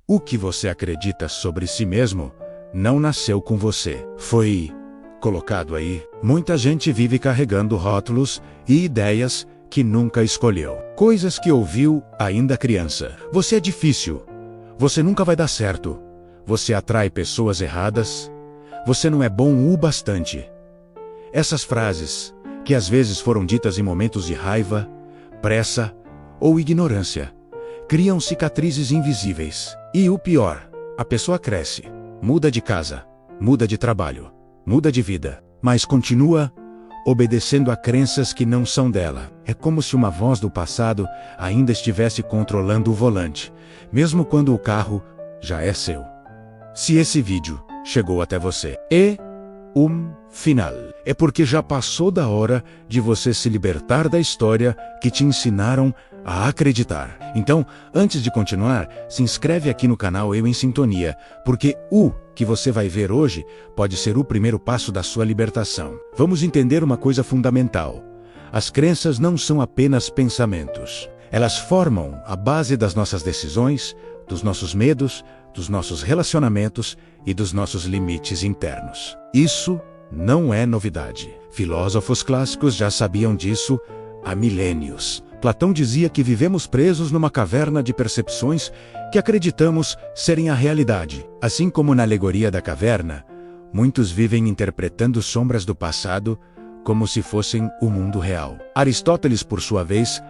O que você acredita sobre si mesmo não nasceu com você. Foi colocado aí. Muita gente vive carregando rótulos e ideias que nunca escolheu. Coisas que ouviu ainda criança. Você é difícil. Você nunca vai dar certo. Você atrai pessoas erradas. Você não é bom o bastante. Essas frases, que às vezes foram ditas em momentos de raiva, pressa ou ignorância, criam cicatrizes invisíveis. E o pior, a pessoa cresce, muda de casa, muda de trabalho, muda de vida, mas continua obedecendo a crenças que não são dela. É como se uma voz do passado ainda estivesse controlando o volante, mesmo quando o carro já é seu. Se esse vídeo chegou até você final, é porque já passou da hora de você se libertar da história que te ensinaram a acreditar. Então, antes de continuar, se inscreve aqui no canal Eu em Sintonia, porque o que você vai ver hoje pode ser o primeiro passo da sua libertação. Vamos entender uma coisa fundamental. As crenças não são apenas pensamentos. Elas formam a base das nossas decisões, dos nossos medos, dos nossos relacionamentos e dos nossos limites internos. Isso não é novidade. Filósofos clássicos já sabiam disso há milênios. Platão dizia que vivemos presos numa caverna de percepções que acreditamos serem a realidade. Assim como na alegoria da caverna, muitos vivem interpretando sombras do passado como se fossem o mundo real. Aristóteles, por sua vez,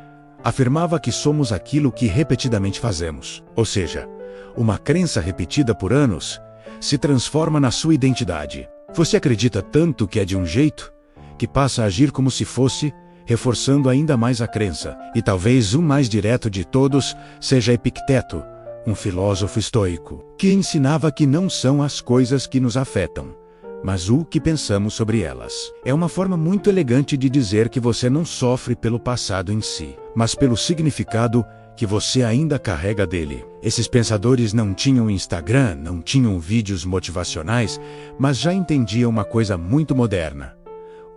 afirmava que somos aquilo que repetidamente fazemos. Ou seja, uma crença repetida por anos se transforma na sua identidade. Você acredita tanto que é de um jeito, que passa a agir como se fosse, reforçando ainda mais a crença. E talvez o mais direto de todos seja Epicteto, um filósofo estoico, que ensinava que não são as coisas que nos afetam, mas o que pensamos sobre elas. É uma forma muito elegante de dizer que você não sofre pelo passado em si, mas pelo significado que você ainda carrega dele. Esses pensadores não tinham Instagram, não tinham vídeos motivacionais, mas já entendiam uma coisa muito moderna.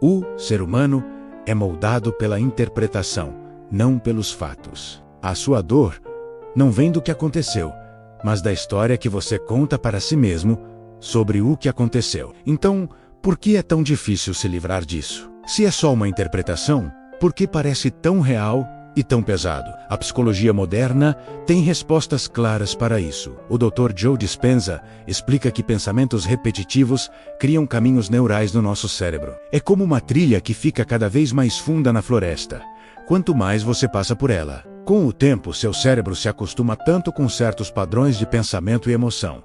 O ser humano é moldado pela interpretação, não pelos fatos. A sua dor não vem do que aconteceu, mas da história que você conta para si mesmo sobre o que aconteceu. Então, por que é tão difícil se livrar disso? Se é só uma interpretação, por que parece tão real e tão pesado? A psicologia moderna tem respostas claras para isso. O Dr. Joe Dispenza explica que pensamentos repetitivos criam caminhos neurais no nosso cérebro. É como uma trilha que fica cada vez mais funda na floresta, quanto mais você passa por ela. Com o tempo, seu cérebro se acostuma tanto com certos padrões de pensamento e emoção,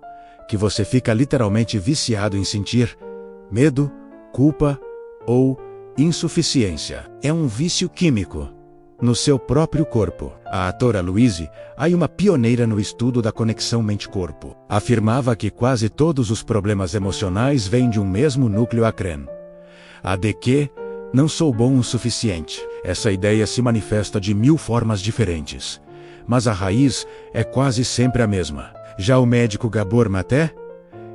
que você fica literalmente viciado em sentir medo, culpa ou insuficiência. É um vício químico no seu próprio corpo. A atora Louise, aí uma pioneira no estudo da conexão mente-corpo, afirmava que quase todos os problemas emocionais vêm de um mesmo núcleo acrén. A de que não sou bom o suficiente. Essa ideia se manifesta de 1000 formas diferentes, mas a raiz é quase sempre a mesma. Já o médico Gabor Maté,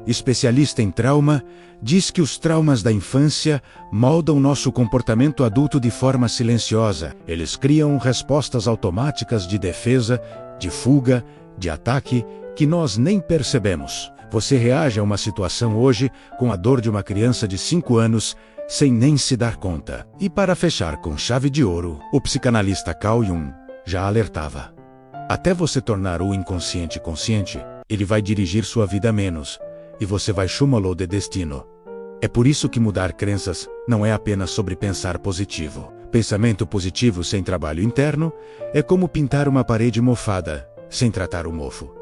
especialista em trauma, diz que os traumas da infância moldam nosso comportamento adulto de forma silenciosa. Eles criam respostas automáticas de defesa, de fuga, de ataque, que nós nem percebemos. Você reage a uma situação hoje com a dor de uma criança de 5 anos, sem nem se dar conta. E para fechar com chave de ouro, o psicanalista Carl Jung já alertava: até você tornar o inconsciente consciente, ele vai dirigir sua vida menos, e você vai chumalô de destino. É por isso que mudar crenças não é apenas sobre pensar positivo. Pensamento positivo sem trabalho interno é como pintar uma parede mofada sem tratar o mofo.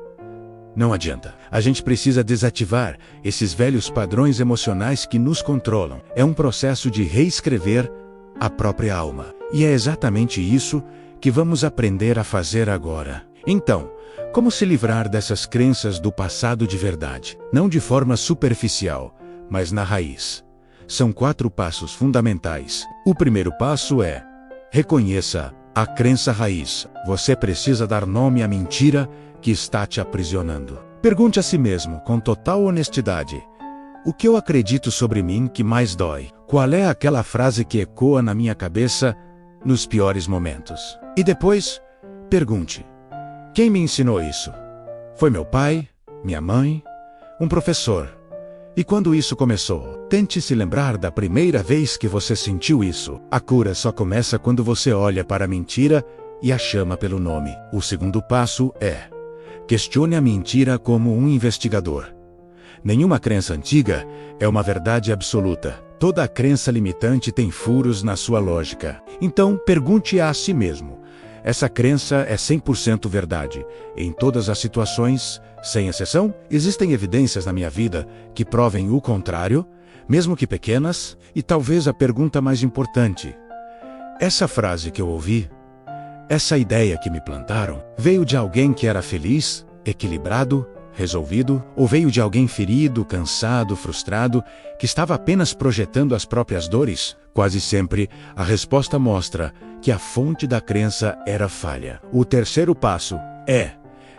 Não adianta. A gente precisa desativar esses velhos padrões emocionais que nos controlam. É um processo de reescrever a própria alma. E é exatamente isso que vamos aprender a fazer agora. Então, como se livrar dessas crenças do passado de verdade? Não de forma superficial, mas na raiz. São 4 passos fundamentais. O primeiro passo é: reconheça a crença raiz. Você precisa dar nome à mentira que está te aprisionando. Pergunte a si mesmo, com total honestidade: o que eu acredito sobre mim que mais dói? Qual é aquela frase que ecoa na minha cabeça nos piores momentos? E depois, pergunte: quem me ensinou isso? Foi meu pai, minha mãe, um professor. E quando isso começou? Tente se lembrar da primeira vez que você sentiu isso. A cura só começa quando você olha para a mentira e a chama pelo nome. O segundo passo é: questione a mentira como um investigador. Nenhuma crença antiga é uma verdade absoluta. Toda crença limitante tem furos na sua lógica. Então, pergunte a si mesmo: essa crença é 100% verdade, em todas as situações, sem exceção? Existem evidências na minha vida que provem o contrário, mesmo que pequenas? E talvez a pergunta mais importante: essa frase que eu ouvi, essa ideia que me plantaram, veio de alguém que era feliz, equilibrado, resolvido, ou veio de alguém ferido, cansado, frustrado, que estava apenas projetando as próprias dores? Quase sempre, a resposta mostra que a fonte da crença era falha. O terceiro passo é: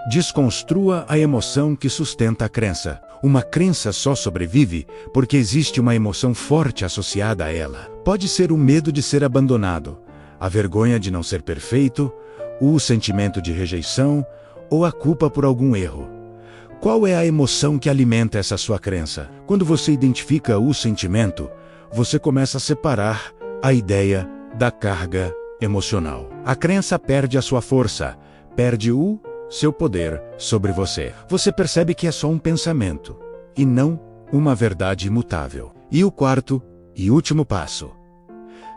desconstrua a emoção que sustenta a crença. Uma crença só sobrevive porque existe uma emoção forte associada a ela. Pode ser o medo de ser abandonado, a vergonha de não ser perfeito, o sentimento de rejeição ou a culpa por algum erro. Qual é a emoção que alimenta essa sua crença? Quando você identifica o sentimento, você começa a separar a ideia da carga emocional. A crença perde a sua força, perde o seu poder sobre você. Você percebe que é só um pensamento, e não uma verdade imutável. E o quarto e último passo: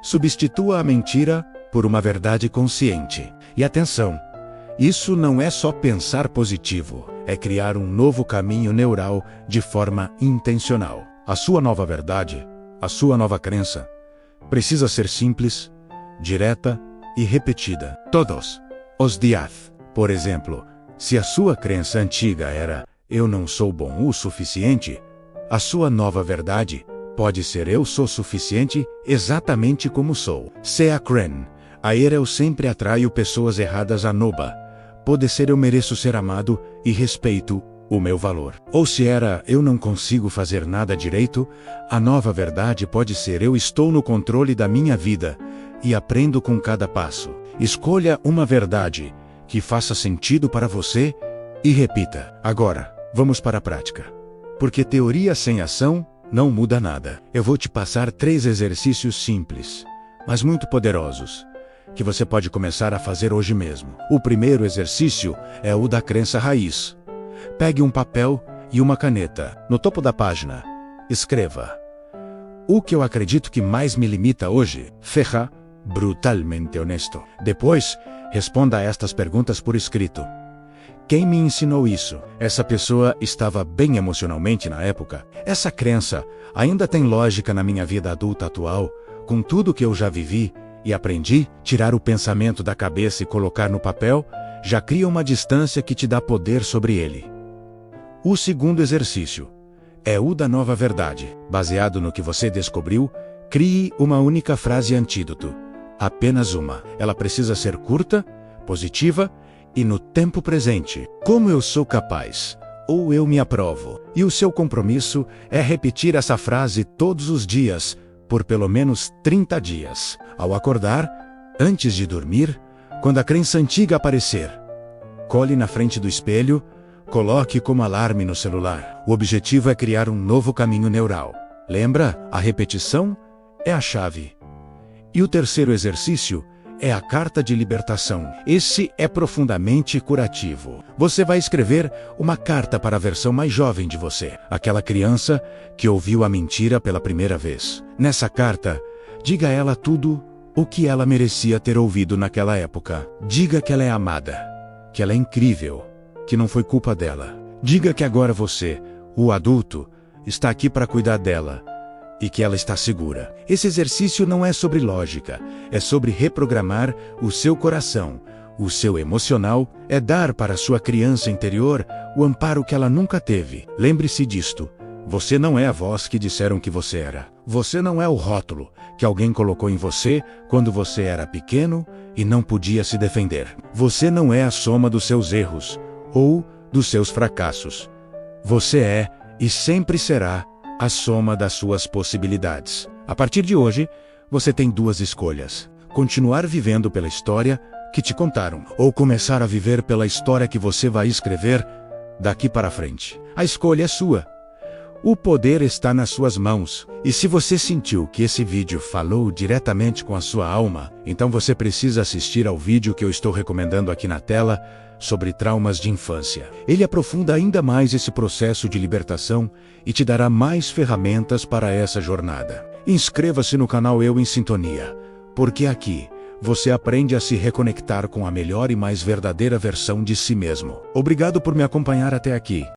substitua a mentira por uma verdade consciente. E atenção, isso não é só pensar positivo, é criar um novo caminho neural de forma intencional. A sua nova verdade, a sua nova crença, precisa ser simples, direta e repetida todos os dias. Por exemplo, se a sua crença antiga era "eu não sou bom o suficiente", a sua nova verdade pode ser "eu sou suficiente exatamente como sou". Sea Cren, a era "eu sempre atraio pessoas erradas a Noba", pode ser "eu mereço ser amado e respeito o meu valor". Ou se era "eu não consigo fazer nada direito", a nova verdade pode ser "eu estou no controle da minha vida e aprendo com cada passo". Escolha uma verdade que faça sentido para você e repita. Agora, vamos para a prática. Porque teoria sem ação não muda nada. Eu vou te passar 3 exercícios simples, mas muito poderosos, que você pode começar a fazer hoje mesmo. O primeiro exercício é o da crença raiz. Pegue um papel e uma caneta. No topo da página, escreva: o que eu acredito que mais me limita hoje? Seja brutalmente honesto. Depois, responda a estas perguntas por escrito. Quem me ensinou isso? Essa pessoa estava bem emocionalmente na época? Essa crença ainda tem lógica na minha vida adulta atual, com tudo que eu já vivi e aprendi? Tirar o pensamento da cabeça e colocar no papel já cria uma distância que te dá poder sobre ele. O segundo exercício é o da nova verdade. Baseado no que você descobriu, crie uma única frase antídoto. Apenas uma. Ela precisa ser curta, positiva e no tempo presente. Como eu sou capaz, ou eu me aprovo. E o seu compromisso é repetir essa frase todos os dias, por pelo menos 30 dias. Ao acordar, antes de dormir, quando a crença antiga aparecer, cole na frente do espelho, coloque como alarme no celular. O objetivo é criar um novo caminho neural. Lembra? A repetição é a chave. E o terceiro exercício é a carta de libertação. Esse é profundamente curativo. Você vai escrever uma carta para a versão mais jovem de você, aquela criança que ouviu a mentira pela primeira vez. Nessa carta, diga a ela tudo o que ela merecia ter ouvido naquela época. Diga que ela é amada, que ela é incrível, que não foi culpa dela. Diga que agora você, o adulto, está aqui para cuidar dela e que ela está segura. Esse exercício não é sobre lógica, é sobre reprogramar o seu coração. O seu emocional é dar para a sua criança interior o amparo que ela nunca teve. Lembre-se disto: você não é a voz que disseram que você era. Você não é o rótulo que alguém colocou em você quando você era pequeno e não podia se defender. Você não é a soma dos seus erros ou dos seus fracassos. Você é e sempre será a soma das suas possibilidades. A partir de hoje, você tem 2 escolhas: continuar vivendo pela história que te contaram, ou começar a viver pela história que você vai escrever daqui para frente. A escolha é sua. O poder está nas suas mãos. E se você sentiu que esse vídeo falou diretamente com a sua alma, então você precisa assistir ao vídeo que eu estou recomendando aqui na tela sobre traumas de infância. Ele aprofunda ainda mais esse processo de libertação e te dará mais ferramentas para essa jornada. Inscreva-se no canal Eu em Sintonia, porque aqui você aprende a se reconectar com a melhor e mais verdadeira versão de si mesmo. Obrigado por me acompanhar até aqui.